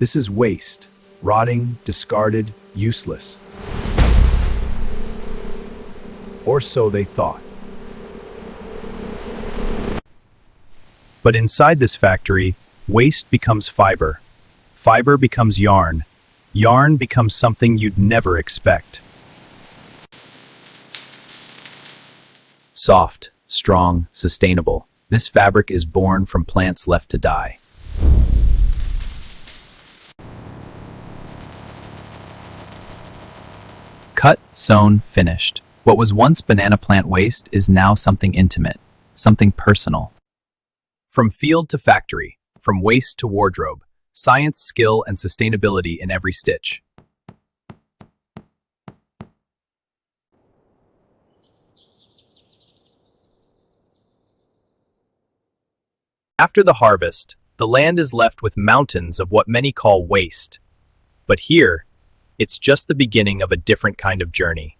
This is waste, rotting, discarded, useless. Or so they thought. But inside this factory, waste becomes fiber. Fiber becomes yarn. Yarn becomes something you'd never expect. Soft, strong, sustainable. This fabric is born from plants left to die. Cut, sewn, finished. What was once banana plant waste is now something intimate, something personal. From field to factory, from waste to wardrobe, science, skill, and sustainability in every stitch. After the harvest, the land is left with mountains of what many call waste. But here, it's just the beginning of a different kind of journey.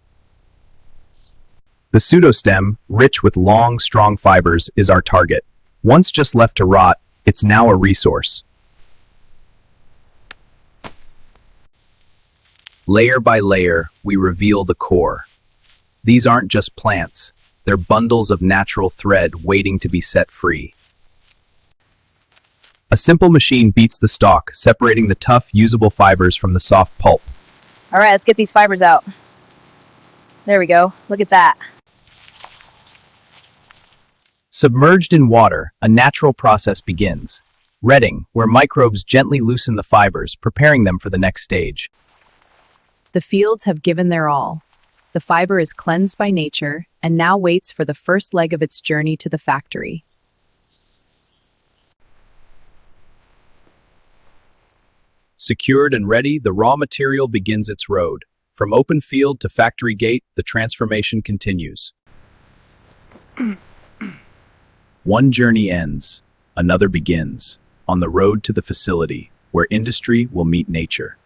The pseudostem, rich with long, strong fibers, is our target. Once just left to rot, it's now a resource. Layer by layer, we reveal the core. These aren't just plants. They're bundles of natural thread waiting to be set free. A simple machine beats the stalk, separating the tough, usable fibers from the soft pulp. All right, let's get these fibers out. There we go. Look at that. Submerged in water, a natural process begins. Retting, where microbes gently loosen the fibers, preparing them for the next stage. The fields have given their all. The fiber is cleansed by nature and now waits for the first leg of its journey to the factory. Secured and ready, the raw material begins its road. From open field to factory gate, the transformation continues. One journey ends, another begins, on the road to the facility, where industry will meet nature.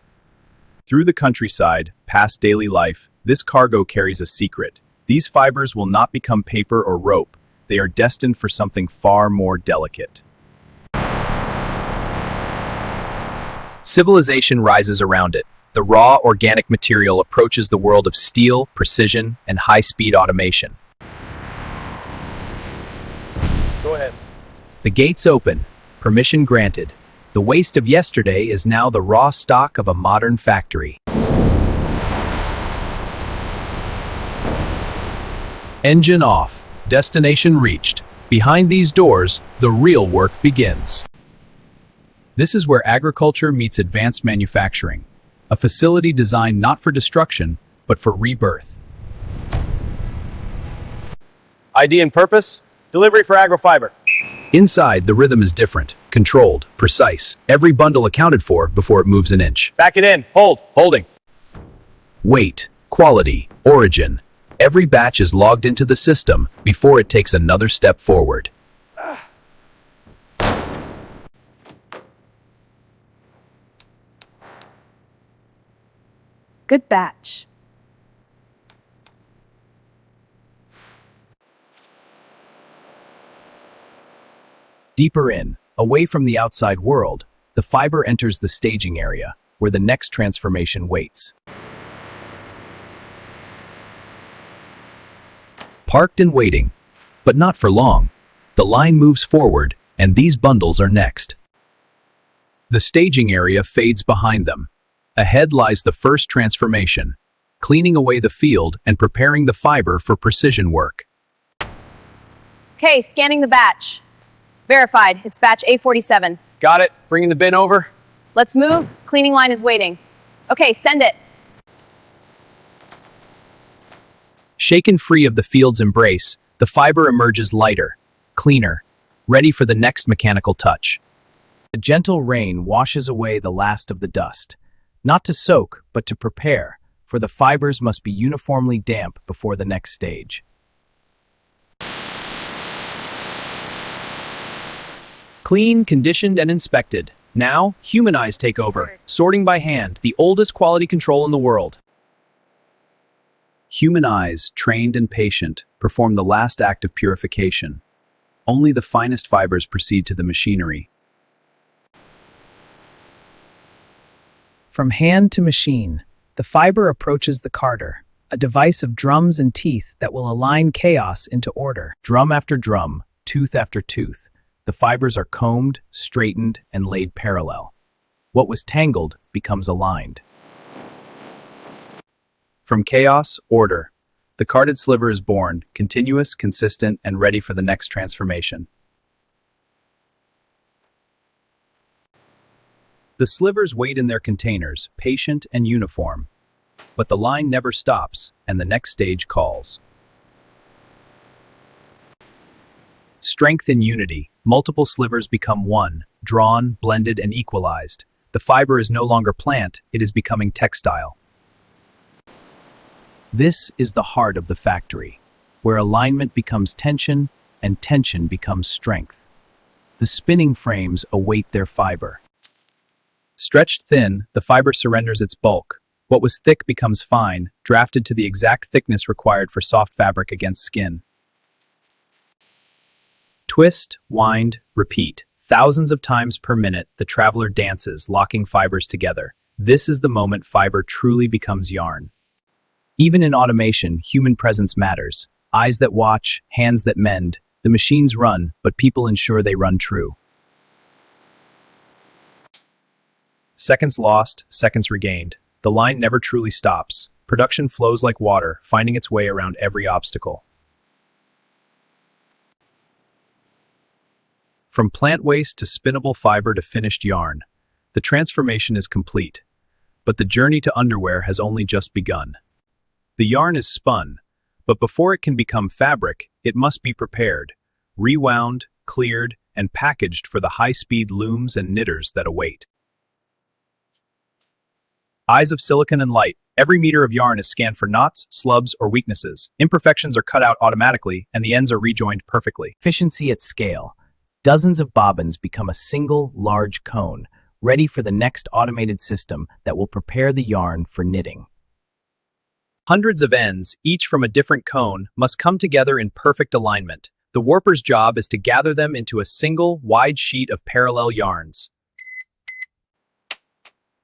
Through the countryside, past daily life, this cargo carries a secret. These fibers will not become paper or rope. They are destined for something far more delicate. Civilization rises around it. The raw, organic material approaches the world of steel, precision, and high-speed automation. Go ahead. The gates open. Permission granted. The waste of yesterday is now the raw stock of a modern factory. Engine off. Destination reached. Behind these doors, the real work begins. This is where agriculture meets advanced manufacturing. A facility designed not for destruction, but for rebirth. ID and purpose, delivery for agrofiber. Inside, the rhythm is different, controlled, precise. Every bundle accounted for before it moves an inch. Back it in, hold, holding. Weight, quality, origin. Every batch is logged into the system before it takes another step forward. Good batch. Deeper in, away from the outside world, the fiber enters the staging area, where the next transformation waits. Parked and waiting, but not for long. The line moves forward, and these bundles are next. The staging area fades behind them. Ahead lies the first transformation, cleaning away the field and preparing the fiber for precision work. Okay, scanning the batch. Verified, it's batch A47. Got it, bringing the bin over. Let's move, cleaning line is waiting. Okay, send it. Shaken free of the field's embrace, the fiber emerges lighter, cleaner, ready for the next mechanical touch. A gentle rain washes away the last of the dust. Not to soak, but to prepare, for the fibers must be uniformly damp before the next stage. Clean, conditioned, and inspected. Now, human eyes take over, sorting by hand, the oldest quality control in the world. Human eyes, trained and patient, perform the last act of purification. Only the finest fibers proceed to the machinery. From hand to machine, the fiber approaches the carder, a device of drums and teeth that will align chaos into order. Drum after drum, tooth after tooth, the fibers are combed, straightened, and laid parallel. What was tangled becomes aligned. From chaos, order. The carded sliver is born, continuous, consistent, and ready for the next transformation. The slivers wait in their containers, patient and uniform. But the line never stops, and the next stage calls. Strength in unity. Multiple slivers become one, drawn, blended, and equalized. The fiber is no longer plant, it is becoming textile. This is the heart of the factory, where alignment becomes tension and tension becomes strength. The spinning frames await their fiber. Stretched thin, the fiber surrenders its bulk. What was thick becomes fine, drafted to the exact thickness required for soft fabric against skin. Twist, wind, repeat. Thousands of times per minute, the traveler dances, locking fibers together. This is the moment fiber truly becomes yarn. Even in automation, human presence matters. Eyes that watch, hands that mend. The machines run, but people ensure they run true. Seconds lost, seconds regained. The line never truly stops. Production flows like water, finding its way around every obstacle. From plant waste to spinnable fiber to finished yarn, the transformation is complete. But the journey to underwear has only just begun. The yarn is spun, but before it can become fabric, it must be prepared, rewound, cleared, and packaged for the high-speed looms and knitters that await. Eyes of silicon and light. Every meter of yarn is scanned for knots, slubs, or weaknesses. Imperfections are cut out automatically, and the ends are rejoined perfectly. Efficiency at scale. Dozens of bobbins become a single, large cone, ready for the next automated system that will prepare the yarn for knitting. Hundreds of ends, each from a different cone, must come together in perfect alignment. The warper's job is to gather them into a single, wide sheet of parallel yarns.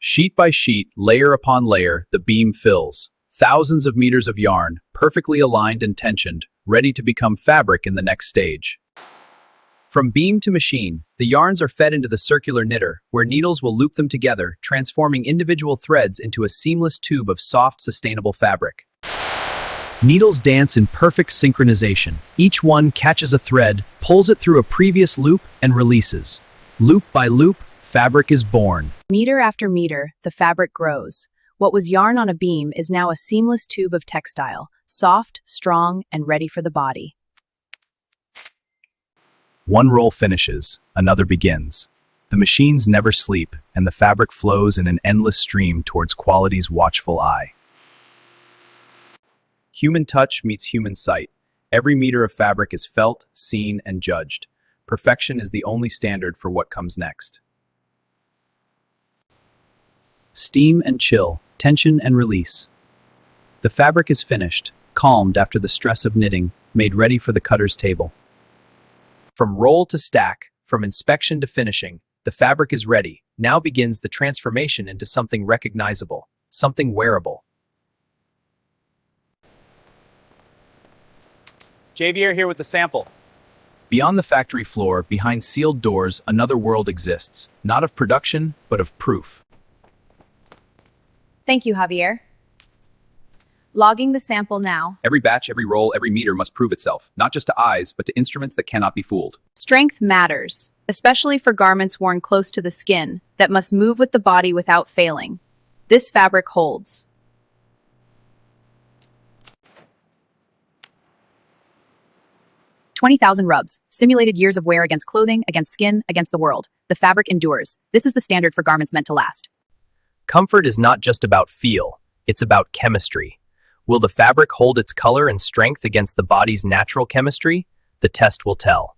Sheet by sheet, layer upon layer, the beam fills. Thousands of meters of yarn, perfectly aligned and tensioned, ready to become fabric in the next stage. From beam to machine, the yarns are fed into the circular knitter, where needles will loop them together, transforming individual threads into a seamless tube of soft, sustainable fabric. Needles dance in perfect synchronization. Each one catches a thread, pulls it through a previous loop, and releases. Loop by loop, fabric is born. Meter after meter, the fabric grows. What was yarn on a beam is now a seamless tube of textile, soft, strong, and ready for the body. One roll finishes, another begins. The machines never sleep, and the fabric flows in an endless stream towards quality's watchful eye. Human touch meets human sight. Every meter of fabric is felt, seen, and judged. Perfection is the only standard for what comes next. Steam and chill, tension and release. The fabric is finished, calmed after the stress of knitting, made ready for the cutter's table. From roll to stack, from inspection to finishing, the fabric is ready. Now begins the transformation into something recognizable, something wearable. Javier here with the sample. Beyond the factory floor, behind sealed doors, another world exists, not of production, but of proof. Thank you, Javier. Logging the sample now. Every batch, every roll, every meter must prove itself, not just to eyes, but to instruments that cannot be fooled. Strength matters, especially for garments worn close to the skin that must move with the body without failing. This fabric holds. "20,000 rubs, simulated years of wear against clothing, against skin, against the world. The fabric endures. This is the standard for garments meant to last." Comfort is not just about feel, it's about chemistry. Will the fabric hold its color and strength against the body's natural chemistry? The test will tell.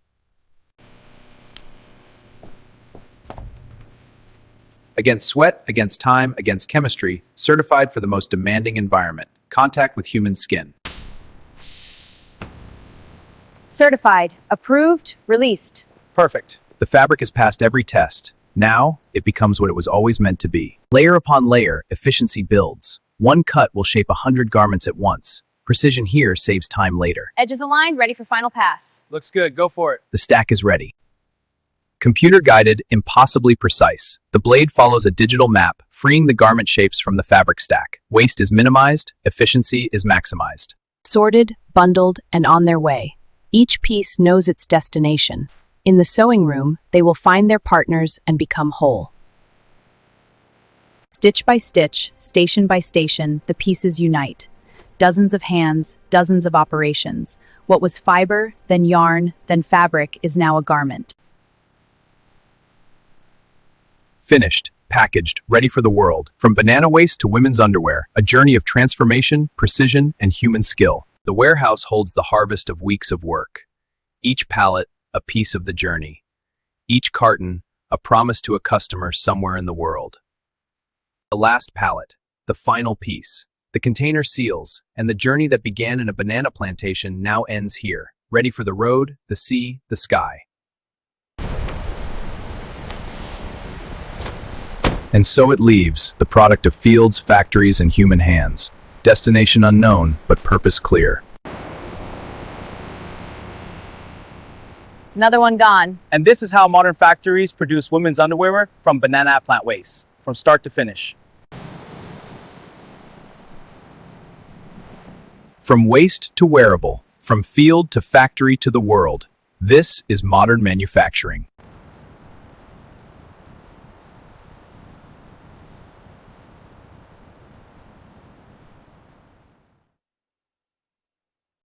Against sweat, against time, against chemistry, certified for the most demanding environment, contact with human skin. Certified, approved, released. Perfect. The fabric has passed every test. Now, it becomes what it was always meant to be. Layer upon layer, efficiency builds. One cut will shape 100 garments at once. Precision here saves time later. Edges aligned, ready for final pass. Looks good. Go for it. The stack is ready. Computer-guided, impossibly precise. The blade follows a digital map, freeing the garment shapes from the fabric stack. Waste is minimized, efficiency is maximized. Sorted, bundled, and on their way. Each piece knows its destination. In the sewing room, they will find their partners and become whole. Stitch by stitch, station by station, the pieces unite. Dozens of hands, dozens of operations. What was fiber, then yarn, then fabric is now a garment. Finished, packaged, ready for the world. From banana waste to women's underwear, a journey of transformation, precision, and human skill. The warehouse holds the harvest of weeks of work. Each pallet, a piece of the journey. Each carton, a promise to a customer somewhere in the world. The last pallet, the final piece. The container seals, and the journey that began in a banana plantation now ends here, ready for the road, the sea, the sky. And so it leaves, the product of fields, factories, and human hands. Destination unknown, but purpose clear. Another one gone. And this is how modern factories produce women's underwear from banana plant waste, from start to finish. From waste to wearable, from field to factory to the world, this is modern manufacturing.